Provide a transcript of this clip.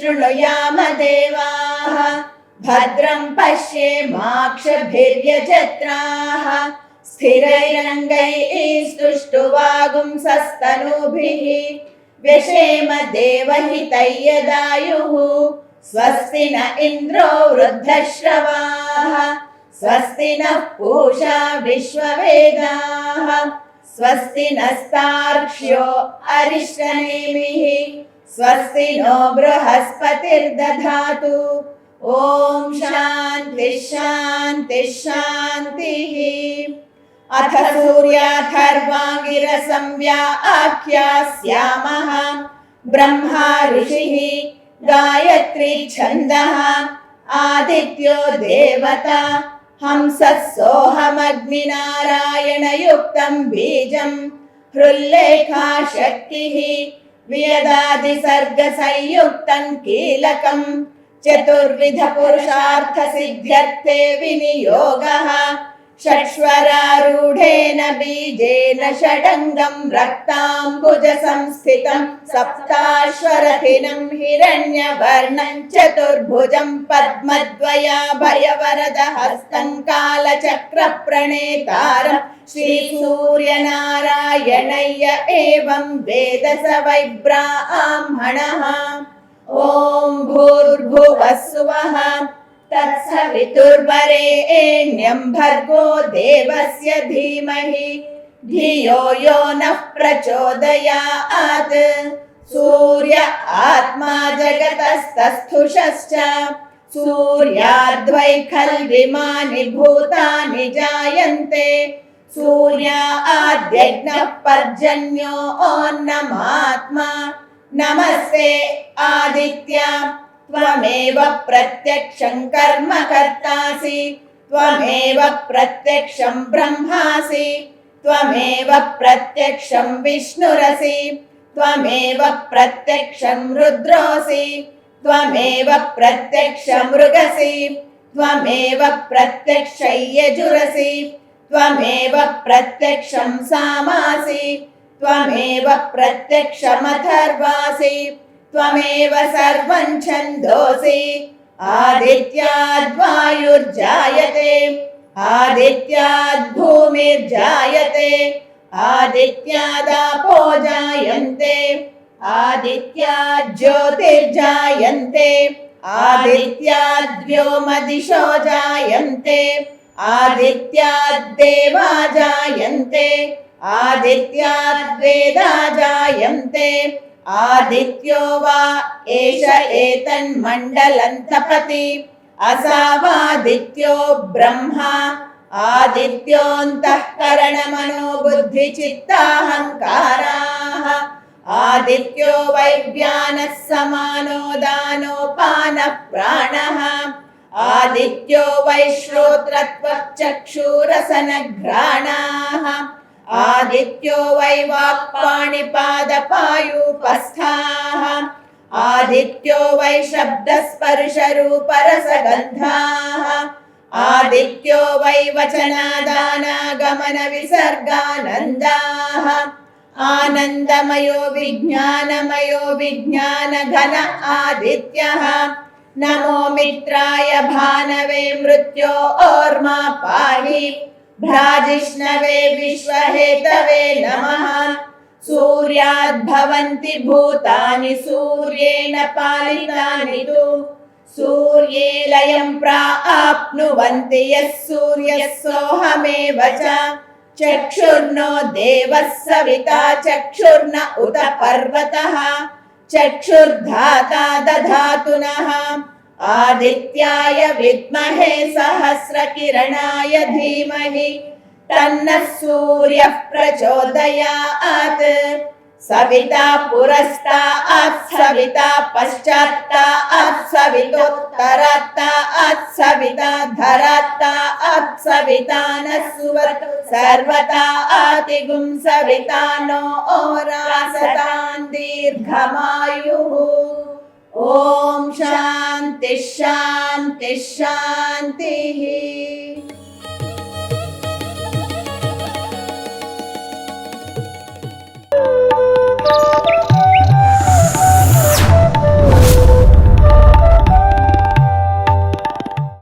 शृणुयाम देवाः भद्रं पश्येमाक्षभिर्यजत्राः स्थिरैरङ्गैस्तुष्टुवागुंसस्तनूभिः व्यशेम देवहितैयदायुः स्वस्ति न इन्द्रो वृद्धश्रवाः स्वस्ति नः पूषा विश्ववेदाः स्वस्ति नस्तार्क्ष्यो अरिष्टनेमिः स्वस्ति नो बृहस्पतिर्दधातु ॐ शान्तिः शान्तिः शान्तिः। अथ सूर्याथर्वाङ्गिरसंज्ञा आख्यास्यामः ब्रह्मा ऋषिः गायत्री छन्दः आदित्यो देवता हंसः सोऽहमग्निनारायणयुक्तं बीजं हृल्लेखा शक्तिः वियदादिसर्गसंयुक्तं कीलकं चतुर्विध पुरुषार्थ सिद्ध्यर्थे विनियोगः षट्स्वरारूढेन बीजेन षडङ्गं रक्ताम्बुज संस्थितं सप्ताश्वरथिनं हिरण्यवर्णं चतुर्भुजं पद्मद्वयाभयवरदहस्तं कालचक्रप्रणेतारं श्रीसूर्यनारायणय्य एवं वेद स वै ब्राह्मणः। ॐ भूर्भुवः स्वः तत्सवितुर्वरेण्यं भर्गो देवस्य धीमहि धियो यो नः प्रचोदयात् सूर्य आत्मा जगतस्तस्थुषश्च सूर्याद्वै खल्विमानि भूतानि जायन्ते सूर्याद्यज्ञः पर्जन्यो अन्नमात्मा नमस्ते आदित्य त्वमेव प्रत्यक्षं कर्म कर्तासि त्वमेव प्रत्यक्षं ब्रह्मासि त्वमेव प्रत्यक्षं विष्णुरसि त्वमेव प्रत्यक्षं रुद्रोऽसि त्वमेव प्रत्यक्षं मृगसि त्वमेव प्रत्यक्षं यजुरसि त्वमेव प्रत्यक्षं सामासि त्वमेव प्रत्यक्षमथर्वासि त्वमेव सर्वं छन्दोसि आदित्याद्वायुर्जायते आदित्याद्भूमिर्जायते आदित्यादापो जायन्ते आदित्याज्योतिर्जायन्ते आदित्याद्व्योमदिशो जायन्ते आदित्याद्देवा जायन्ते आदित्याद्वेदा जायन्ते आदित्यो वा एष एतन्मण्डलन्तपति असावादित्यो ब्रह्मा आदित्योऽन्तःकरणमनोबुद्धिचित्ताहङ्काराः आदित्यो वै व्यानः समानो दानोपानः प्राणः आदित्यो वै श्रोत्रत्वक्चक्षुरसनघ्राणाः आदित्यो वै वाक्पाणिपादपायूपस्थाः आदित्यो वै शब्दस्पर्शरूपरसगन्धाः आदित्यो वै वचनादानागमनविसर्गानन्दाः आनन्दमयो विज्ञानमयो विज्ञानघन आदित्यः नमो मित्राय भानवे मृत्यो ओर्मा पाहि भ्राजिष्णवे विश्वहेतवे नमः सूर्याद्भवन्ति भूतानि सूर्येण पालितानि तु सूर्ये लयं प्राप्नुवन्ति यः सूर्यः सोऽहमेव च चक्षुर्नो देवः सविता चक्षुर्न उत पर्वतः चक्षुर्धाता दधातु नः आदित्याय विद्महे सहस्रकिरणाय धीमहि तन्नः सूर्यः प्रचोदयात् सविता पुरस्तात् सविता पश्चात्तात् सवितोत्तरात्तात् सविता धरात्तात् सविता नः सुवर्तु सर्वता आतिगुं सविता नो रासतां दीर्घमायुः। ॐ शान्तिः शान्तिः शान्तिः।